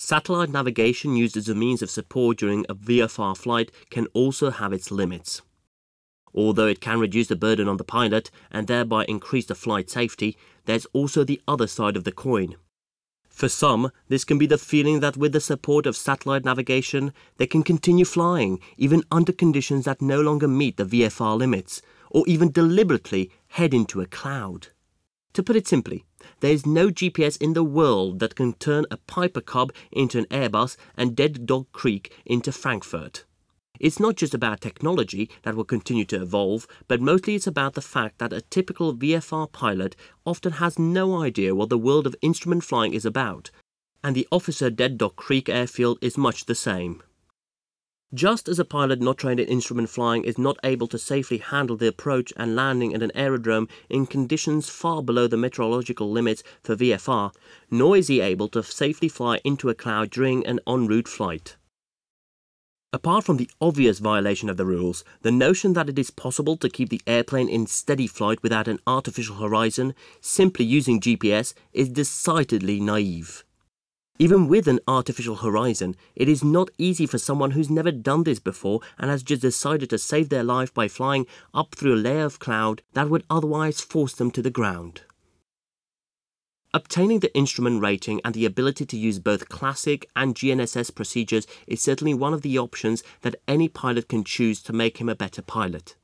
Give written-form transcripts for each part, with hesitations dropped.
Satellite navigation used as a means of support during a VFR flight can also have its limits. Although it can reduce the burden on the pilot and thereby increase the flight safety, there's also the other side of the coin. For some, this can be the feeling that with the support of satellite navigation, they can continue flying, even under conditions that no longer meet the VFR limits, or even deliberately head into a cloud. To put it simply, there is no GPS in the world that can turn a Piper Cub into an Airbus and Dead Dog Creek into Frankfurt. It's not just about technology that will continue to evolve, but mostly it's about the fact that a typical VFR pilot often has no idea what the world of instrument flying is about, and the Officer Dead Dog Creek airfield is much the same. Just as a pilot not trained in instrument flying is not able to safely handle the approach and landing at an aerodrome in conditions far below the meteorological limits for VFR, nor is he able to safely fly into a cloud during an en route flight. Apart from the obvious violation of the rules, the notion that it is possible to keep the airplane in steady flight without an artificial horizon, simply using GPS, is decidedly naive. Even with an artificial horizon, it is not easy for someone who's never done this before and has just decided to save their life by flying up through a layer of cloud that would otherwise force them to the ground. Obtaining the instrument rating and the ability to use both classic and GNSS procedures is certainly one of the options that any pilot can choose to make him a better pilot.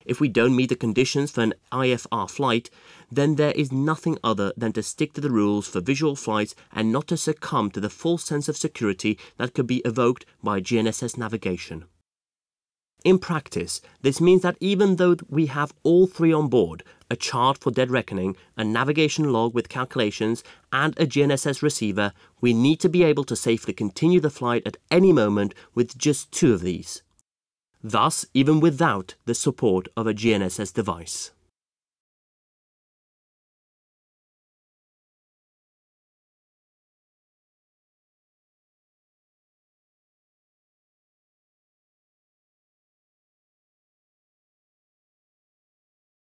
If we don't meet the conditions for an IFR flight, then there is nothing other than to stick to the rules for visual flights and not to succumb to the false sense of security that could be evoked by GNSS navigation. In practice, this means that even though we have all three on board, a chart for dead reckoning, a navigation log with calculations, and a GNSS receiver, we need to be able to safely continue the flight at any moment with just two of these. Thus, even without the support of a GNSS device.